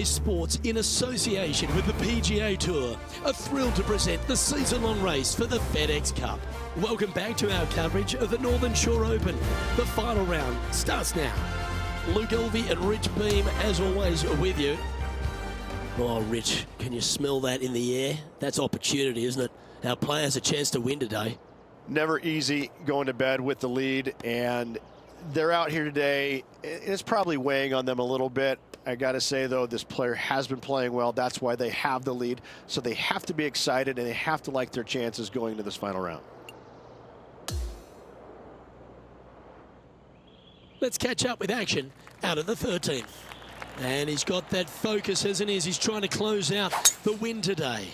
Speaker 1: Sports in association with the PGA Tour are thrilled to present the season-long race for the FedEx Cup. Welcome back to our coverage of the Northern Shore Open. The final round starts now. Luke Elvey and Rich Beam, as always, are with you. Oh, Rich, can you smell that in the air? That's opportunity, isn't it? Our players a chance to win today.
Speaker 6: Never easy going to bed with the lead, and they're out here today. It's probably weighing on them a little bit. I got to say, though, this player has been playing well. That's why they have the lead. So they have to be excited, and they have to like their chances going into this final round.
Speaker 1: Let's catch up with action out of the 13th. And he's got that focus, hasn't he, as he's trying to close out the win today.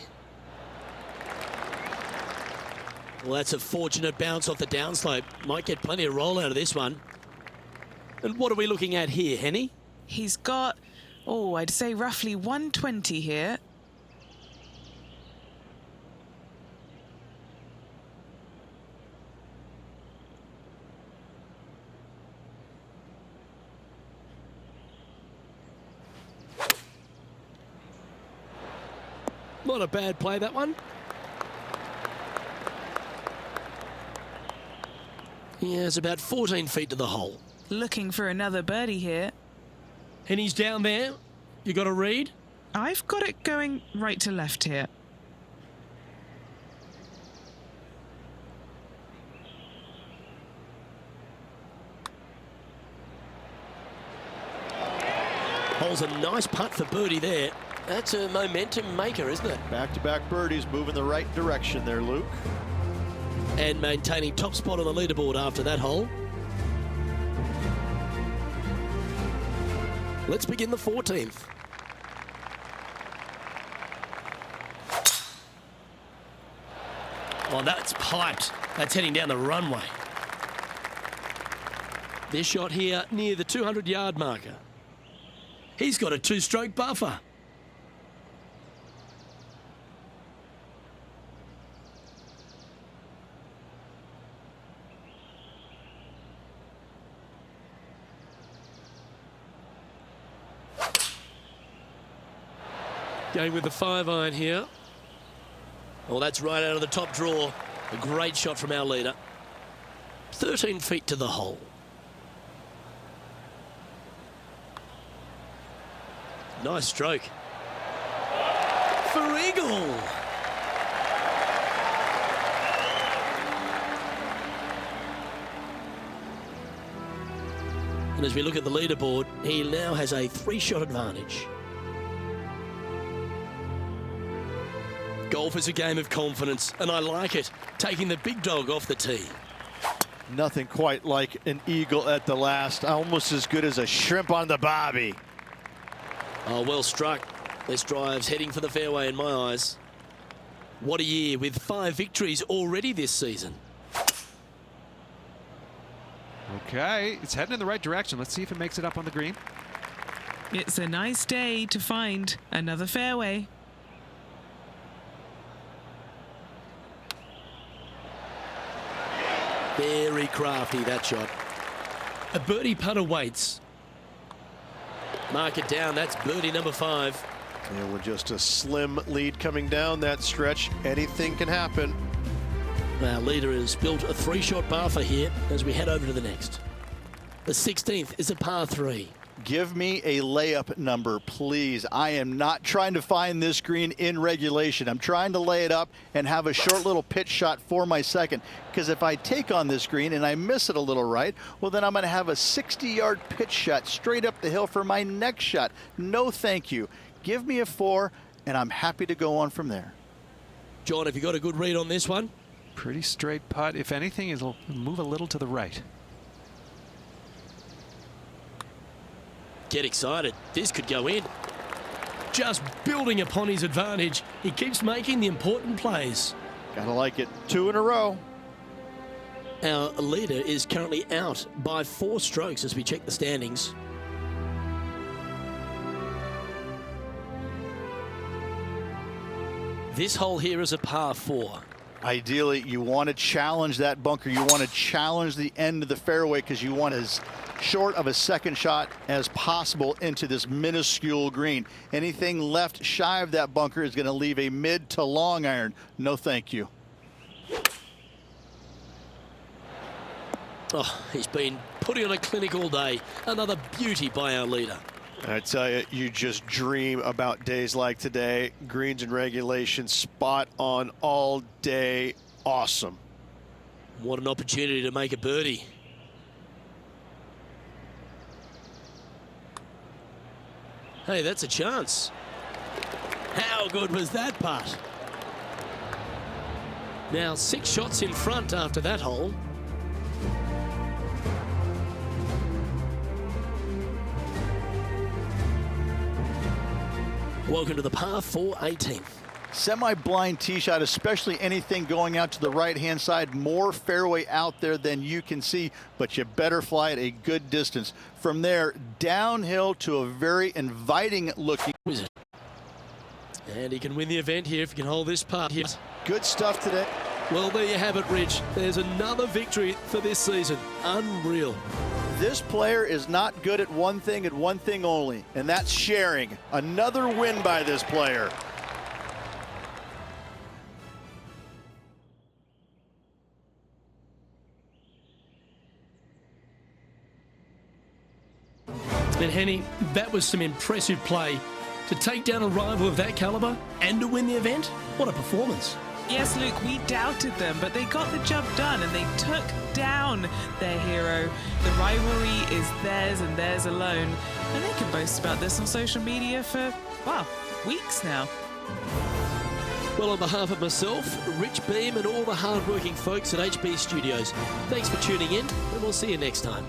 Speaker 1: Well, that's a fortunate bounce off the downslope. Might get plenty of roll out of this one. And what are we looking at here, Henny?
Speaker 2: He's got, I'd say roughly 120 here.
Speaker 1: Not a bad play, that one. Yeah, it's about 14 feet to the hole.
Speaker 2: Looking for another birdie here.
Speaker 1: And he's down there. You got a read?
Speaker 2: I've got it going right to left here.
Speaker 1: Hole's a nice putt for birdie there. That's a momentum maker, isn't it?
Speaker 5: Back-to-back birdies, moving the right direction there, Luke.
Speaker 1: And maintaining top spot on the leaderboard after that hole. Let's begin the 14th. Oh, that's piped. That's heading down the runway. This shot here near the 200-yard marker. He's got a 2-stroke buffer. Going with the 5-iron here. Well, that's right out of the top draw. A great shot from our leader. 13 feet to the hole. Nice stroke. For eagle. And as we look at the leaderboard, he now has a 3-shot advantage. Golf is a game of confidence, and I like it, taking the big dog off the tee.
Speaker 5: Nothing quite like an eagle at the last. Almost as good as a shrimp on the bobby.
Speaker 1: Oh, well struck. This drive's heading for the fairway in my eyes. What a year with 5 victories already this season.
Speaker 3: Okay, it's heading in the right direction. Let's see if it makes it up on the green.
Speaker 2: It's a nice day to find another fairway.
Speaker 1: Very crafty, that shot. A birdie putt awaits. Mark it down, that's birdie number 5.
Speaker 6: And with just a slim lead coming down that stretch, anything can happen.
Speaker 1: Our leader has built a 3-shot buffer here as we head over to the next. The 16th is a par 3.
Speaker 5: Give me a layup number, please. I am not trying to find this green in regulation. I'm trying to lay it up and have a short little pitch shot for my second. Because if I take on this green and I miss it a little right, well, then I'm going to have a 60-yard pitch shot straight up the hill for my next shot. No, thank you. Give me a 4, and I'm happy to go on from there.
Speaker 1: John, have you got a good read on this one?
Speaker 3: Pretty straight putt. If anything, it'll move a little to the right.
Speaker 1: Get excited. This could go in. Just building upon his advantage. He keeps making the important plays.
Speaker 5: Gotta like it. 2 in a row.
Speaker 1: Our leader is currently out by 4 strokes as we check the standings. This hole here is a par 4.
Speaker 5: Ideally, you want to challenge that bunker. You want to challenge the end of the fairway because you want as short of a second shot as possible into this minuscule green. Anything left shy of that bunker is going to leave a mid to long iron. No, thank you.
Speaker 1: Oh, he's been putting on a clinic all day. Another beauty by our leader.
Speaker 6: I tell you, you just dream about days like today. Greens and regulation, spot on all day. Awesome.
Speaker 1: What an opportunity to make a birdie. Hey, that's a chance. How good was that putt? Now 6 shots in front after that hole. Welcome to the par 4 18th.
Speaker 5: Semi-blind tee shot, especially anything going out to the right-hand side. More fairway out there than you can see, but you better fly it a good distance. From there, downhill to a very inviting looking.
Speaker 1: And he can win the event here if he can hold this putt here.
Speaker 5: Good stuff today.
Speaker 1: Well, there you have it, Rich. There's another victory for this season. Unreal.
Speaker 5: This player is not good at one thing and one thing only, and that's sharing. Another win by this player.
Speaker 1: And Henny, that was some impressive play. To take down a rival of that caliber and to win the event, what a performance.
Speaker 2: Yes, Luke, we doubted them, but they got the job done and they took down their hero. The rivalry is theirs and theirs alone. And they can boast about this on social media for, well, weeks now.
Speaker 1: Well, on behalf of myself, Rich Beam, and all the hard-working folks at HB Studios, thanks for tuning in, and we'll see you next time.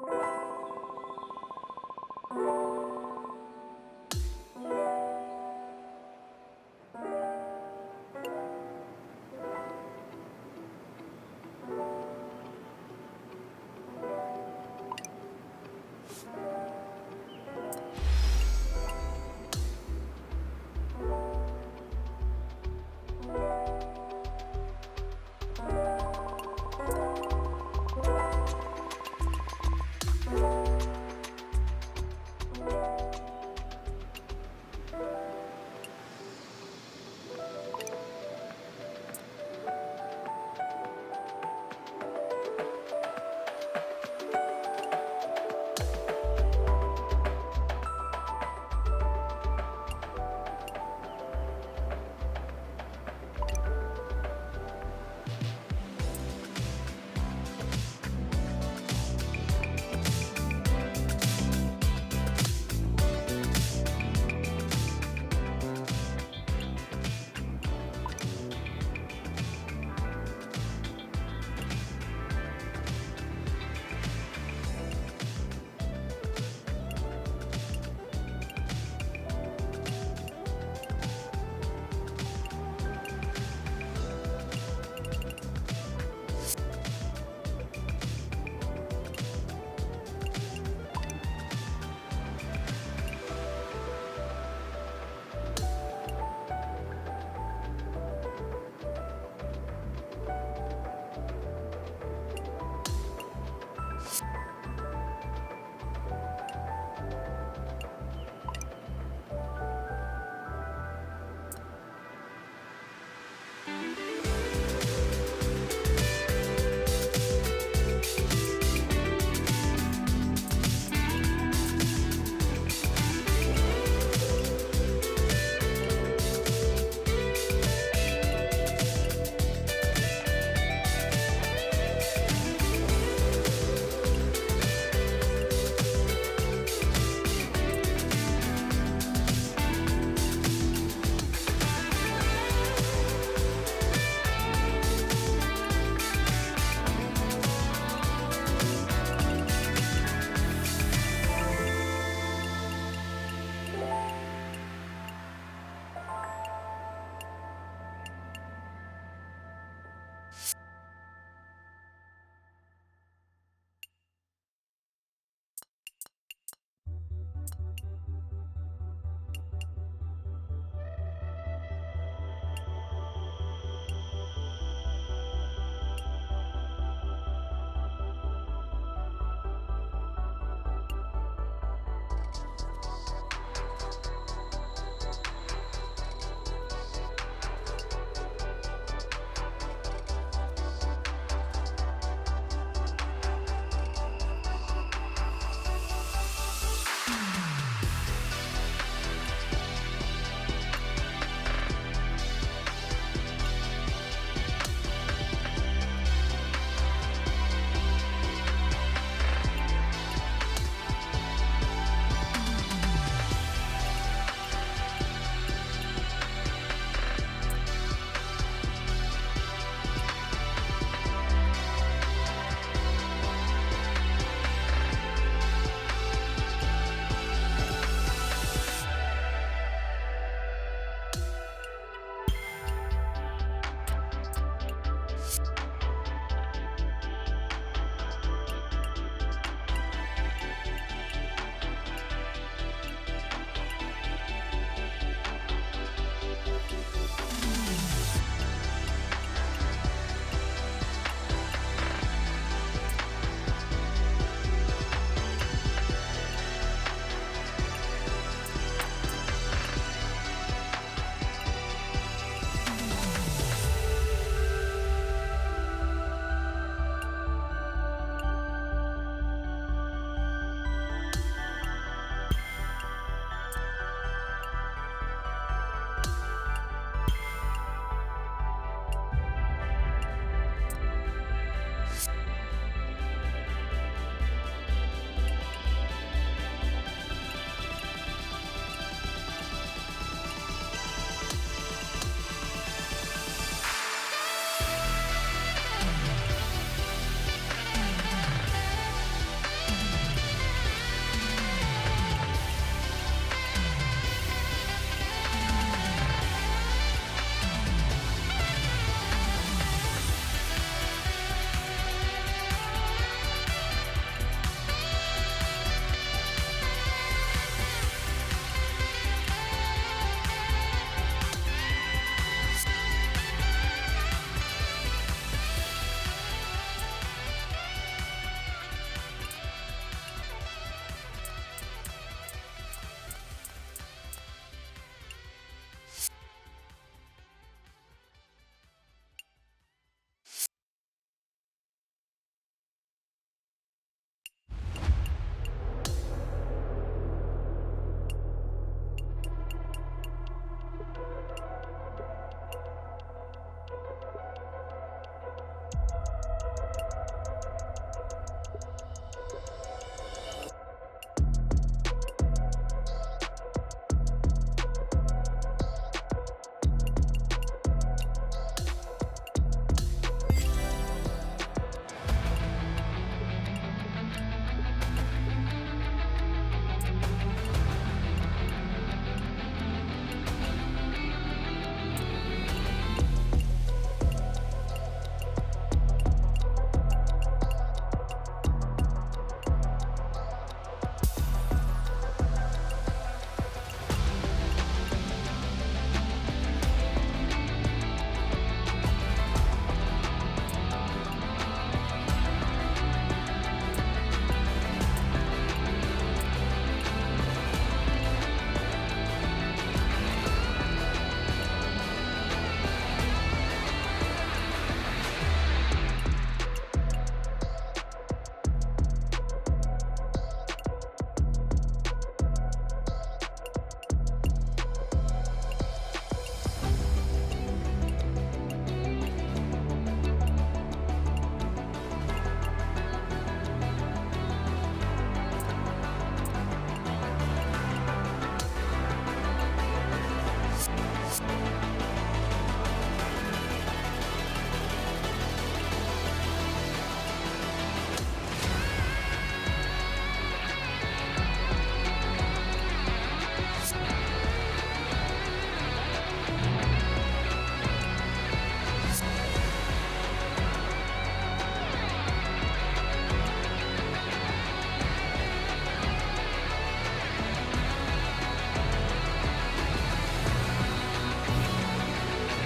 Speaker 4: it.